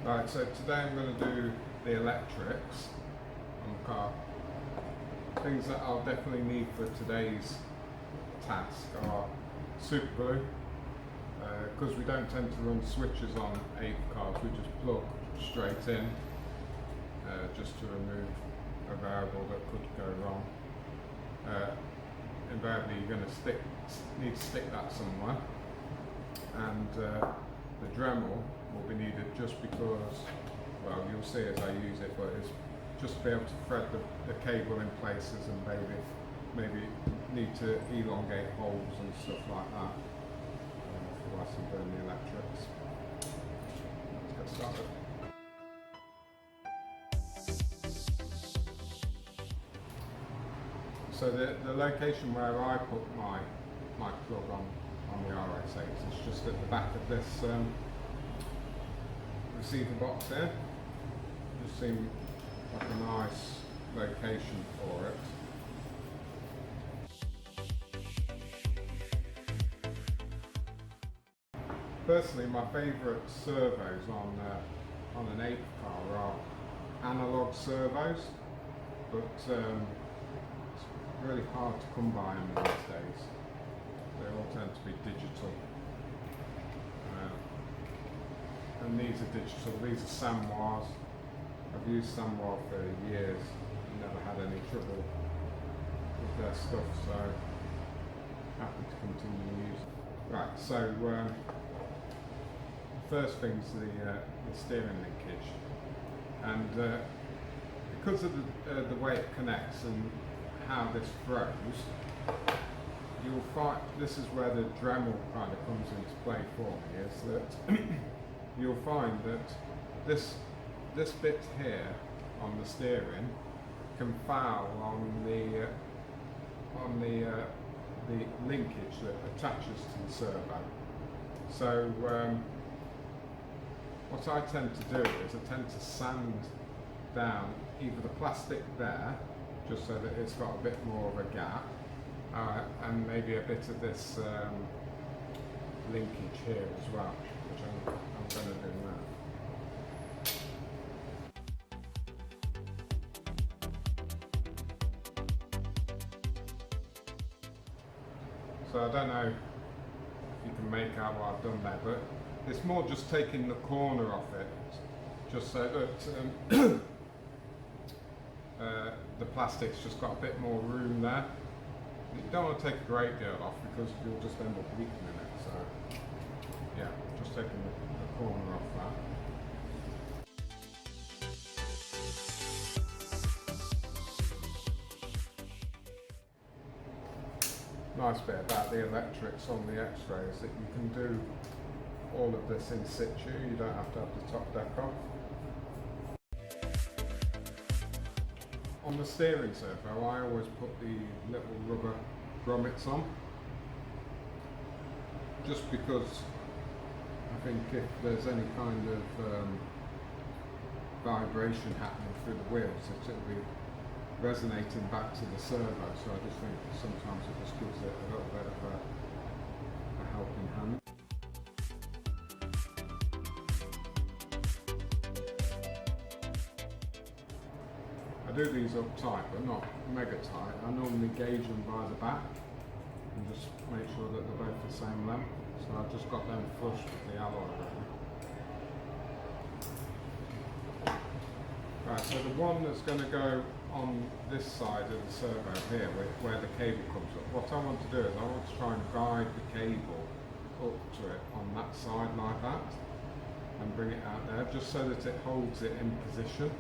Right, so today I'm going to do the electrics on the car. Things that I'll definitely need for today's task are super glue, because we don't tend to run switches on 8 cars, we just plug straight in, just to remove a variable that could go wrong. Invariably you're going to need to stick that somewhere, and the Dremel will be needed just because, well, you'll see as I use it, but it's just to be able to thread the cable in places and maybe need to elongate holes and stuff like that whilst I'm doing the electrics. Let's get started. So the location where I put my plug on the RX8 is just at the back of this receiver box here. Just seemed like a nice location for it. Personally, my favourite servos on an 8 car are analog servos, but it's really hard to come by them these days. They all tend to be digital. And these are digital. These are Samois. I've used Samoa for years and never had any trouble with their stuff, so happy to continue using. Right, so first thing's the steering linkage, and because of the way it connects and how this throws, you'll find this is where the Dremel kind of comes into play for me, is that you'll find that this bit here on the steering can foul on the linkage that attaches to the servo. So what I tend to do is I tend to sand down either the plastic there, just so that it's got a bit more of a gap, and maybe a bit of this linkage here as well, which I'm going to do now. So I don't know if you can make out what I've done there, but it's more just taking the corner off it, just so that the plastic's just got a bit more room there. You don't want to take a great deal off because you'll just end up weakening it, so yeah, just taking the corner off that. Nice bit about the electrics on the Xray is that you can do all of this in situ, you don't have to have the top deck off. On the steering servo, I always put the little rubber grommets on, just because I think if there's any kind of vibration happening through the wheels, it'll be resonating back to the servo, so I just think sometimes it just gives it a little bit of a helping hand. I do these up tight, but not mega tight. I normally gauge them by the back and just make sure that they're both the same length. So I've just got them flush with the alloy ready. Right, so the one that's going to go on this side of the servo here, where the cable comes up, what I want to do is I want to try and guide the cable up to it on that side like that and bring it out there, just so that it holds it in position.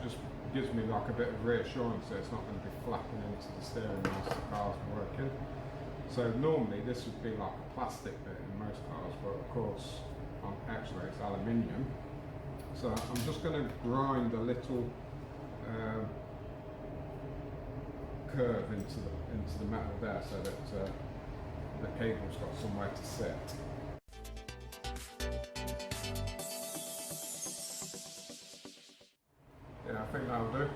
Just gives me like a bit of reassurance that it's not going to be flapping into the steering whilst the car's working. So normally this would be like a plastic bit in most cars, but of course on Xray it's aluminium. So I'm just going to grind a little curve into the metal there, so that the cable's got somewhere to sit. Yeah, I think that'll do.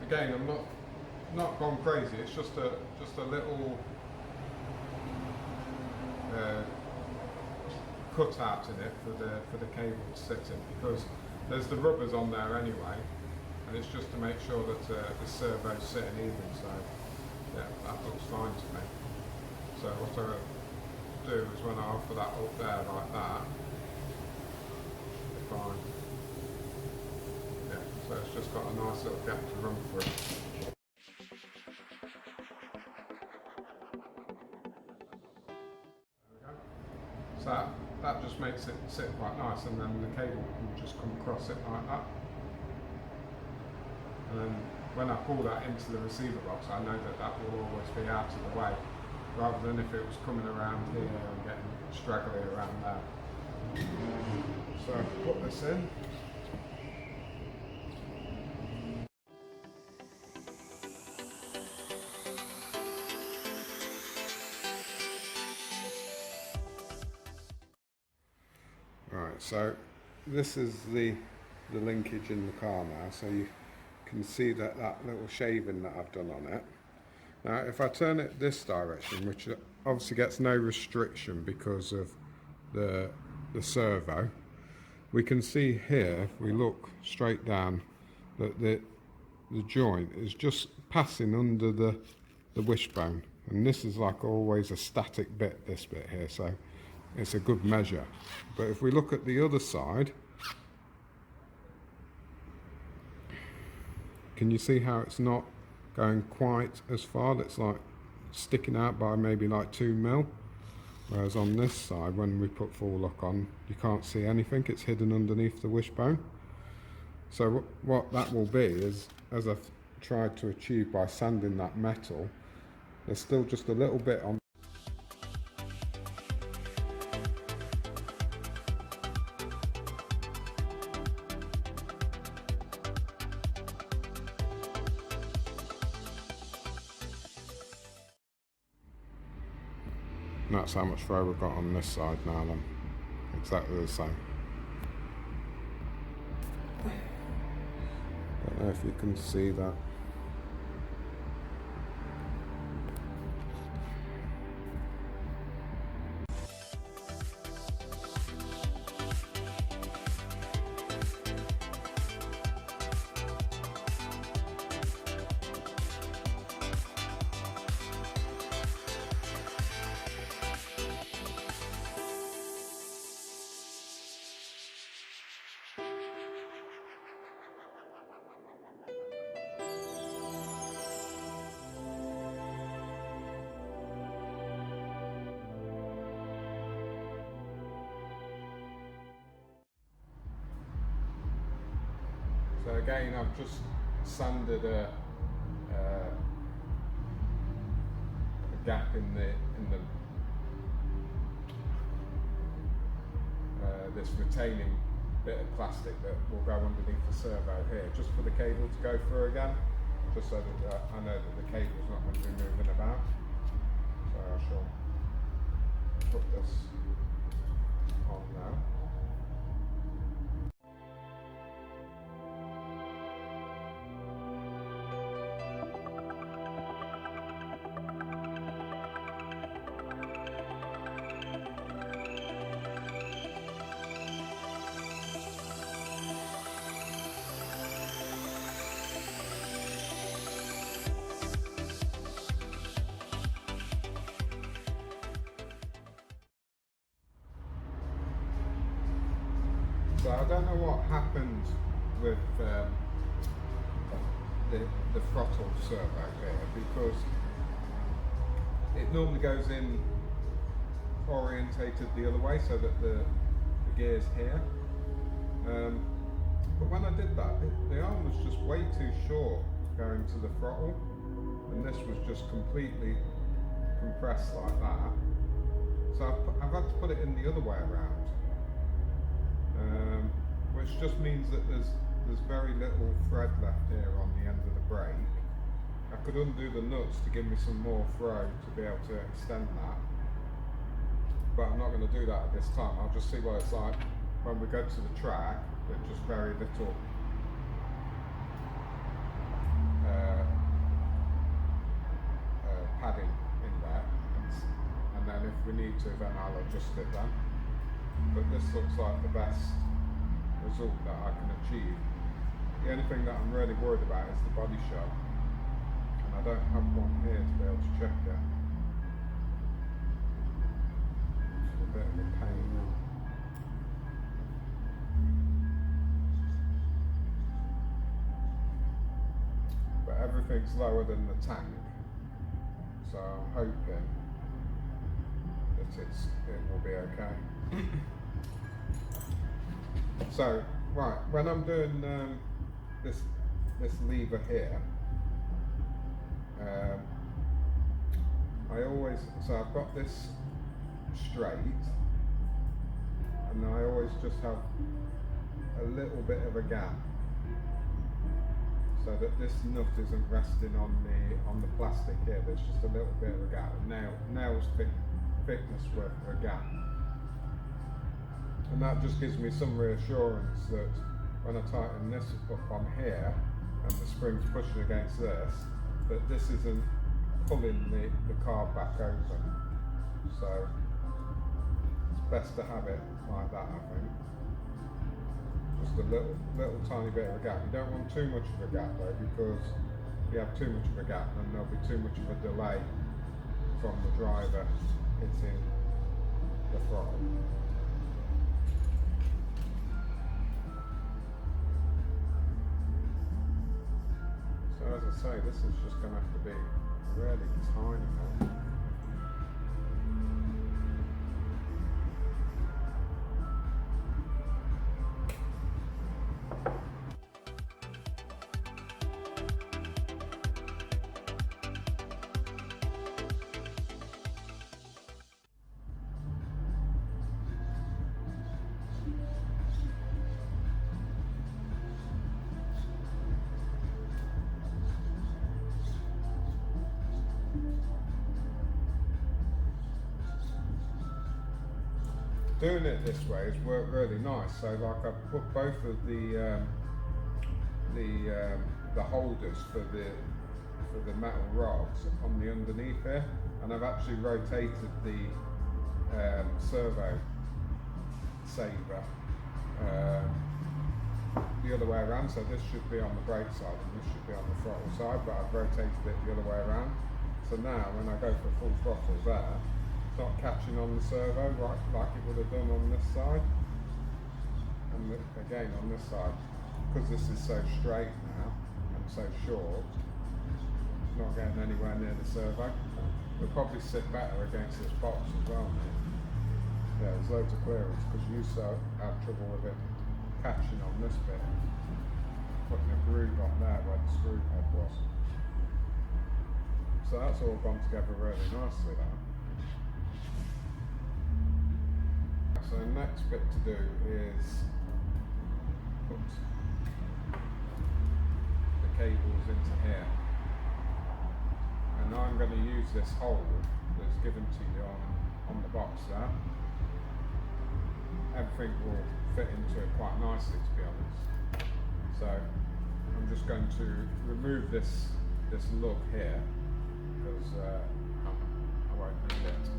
Again, I'm not gone crazy. It's just a little cutout in it for the cable to sit in, because there's the rubbers on there anyway, and it's just to make sure that the servo's sitting even. So yeah, that looks fine to me. So what I do is when I offer that up there like that, fine. Yeah, so it's just got a nice little gap to run through. So that just makes it sit quite nice, and then the cable can just come across it like that. And then when I pull that into the receiver box, I know that that will always be out of the way, rather than if it was coming around here and getting straggly around there. So put this in. Right, so this is the linkage in the car now, so you can see that little shaving that I've done on it. Now if I turn it this direction, which obviously gets no restriction because of the servo, we can see here, if we look straight down, that the joint is just passing under the wishbone, and this is like always a static bit, this bit here, so it's a good measure. But if we look at the other side, can you see how it's not going quite as far? It's like sticking out by maybe like 2 mil, whereas on this side, when we put full lock on, you can't see anything, it's hidden underneath the wishbone. So what that will be is, as I've tried to achieve by sanding that metal, there's still just a little bit on. And that's how much throw we've got on this side now then. Exactly the same. Don't know if you can see that. So again, I've just sanded a gap in this retaining bit of plastic that will go underneath the servo here, just for the cable to go through again, just so that I know that the cable's not going to be moving about. So I shall put this on now. So I don't know what happened with the throttle servo here, because it normally goes in orientated the other way so that the gear's here. But when I did that, the arm was just way too short going to the throttle, and this was just completely compressed like that. So I've had to put it in the other way around. Which just means that there's very little thread left here on the end of the brake. I could undo the nuts to give me some more throw to be able to extend that, but I'm not going to do that at this time. I'll just see what it's like when we go to the track with just very little padding in there, and then if we need to, then I'll adjust it then. but this looks like the best result that I can achieve. The only thing that I'm really worried about is the body shell, and I don't have one here to be able to check it. It's a bit of a pain. But everything's lower than the tank, so I'm hoping that it will be okay. So, right, when I'm doing this lever here, so I've got this straight, and I always just have a little bit of a gap, so that this nut isn't resting on the plastic here. There's just a little bit of a gap, nails thickness worth of a gap. And that just gives me some reassurance that when I tighten this up on here and the spring's pushing against this, that this isn't pulling the car back open. So it's best to have it like that, I think. Just a little tiny bit of a gap. You don't want too much of a gap though, because if you have too much of a gap, then there'll be too much of a delay from the driver hitting the throttle. So as I say, this is just going to have to be a really tiny one. Doing it this way has worked really nice. So like I've put both of the holders for the metal rods on the underneath here, and I've actually rotated the servo saver the other way around. So this should be on the brake side and this should be on the throttle side, but I've rotated it the other way around. So now when I go for full throttle there, it's not catching on the servo like it would have done on this side, and again on this side, because this is so straight now and so short, it's not getting anywhere near the servo. It'll probably sit better against this box as well. Yeah, there's loads of clearance, because you used to have trouble with it catching on this bit, putting a groove on there where the screw head was. So that's all gone together really nicely now. So the next bit to do is put the cables into here, and I'm going to use this hole that's given to you on the box there. Everything will fit into it quite nicely, to be honest. So I'm just going to remove this lug here, because I won't need it.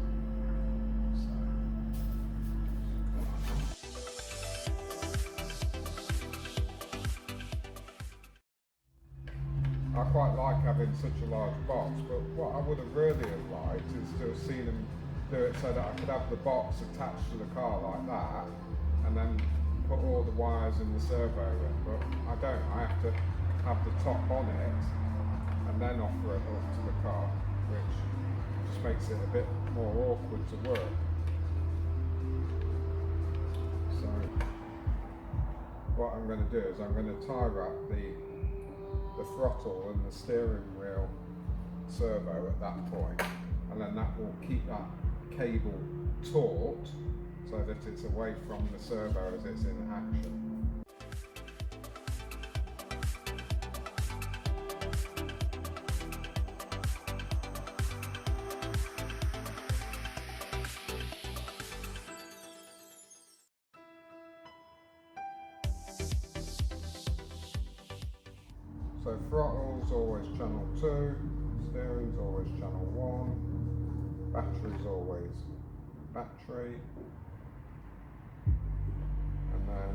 I quite like having such a large box, but what I would have really liked is to have seen them do it so that I could have the box attached to the car like that, and then put all the wires in the servo in, but I don't. I have to have the top on it and then offer it up to the car, which just makes it a bit more awkward to work. So what I'm going to do is I'm going to tie wrap the throttle and the steering wheel servo at that point, and then that will keep that cable taut so that it's away from the servo as it's in action. So throttle's always channel 2, steering's always channel 1, battery's always battery, then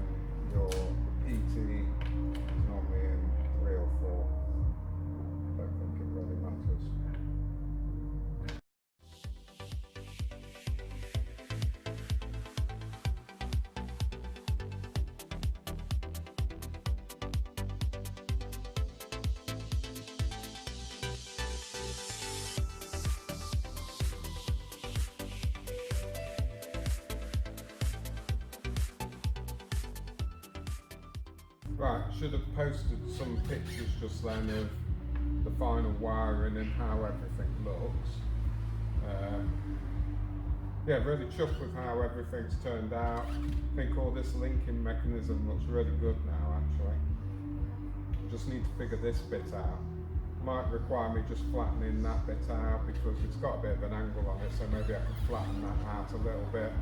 your PT is normally in 3 or 4. Don't think it really matters. Right, should have posted some pictures just then of the final wiring and how everything looks. Yeah, really chuffed with how everything's turned out. I think all this linking mechanism looks really good now actually. Just need to figure this bit out. Might require me just flattening that bit out because it's got a bit of an angle on it, so maybe I can flatten that out a little bit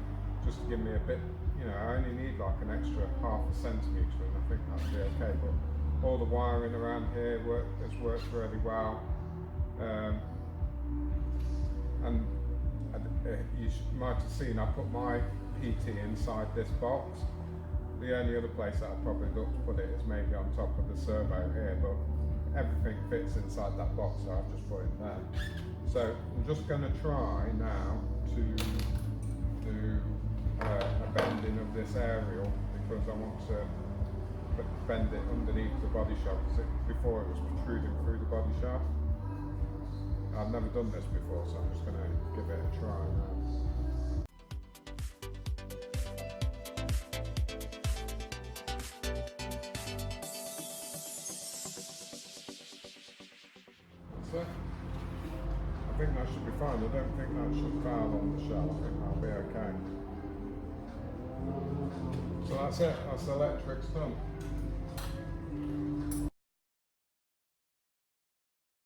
just to give me a bit, you know, I only need like an extra ½ centimetre and I think that'll be okay, but all the wiring around here has worked really well. And you might have seen I put my PT inside this box. The only other place that I'd probably look to put it is maybe on top of the servo here, but everything fits inside that box, so I've just put it there. So I'm just going to try now to do a bending of this aerial because I want to bend it underneath the body shaft because before it was protruding through the body shaft. I've never done this before, so I'm just going to give it a try now. So, I think that should be fine. I don't think that should foul on the shell. I think that'll be okay. So that's it. That's the electrics done.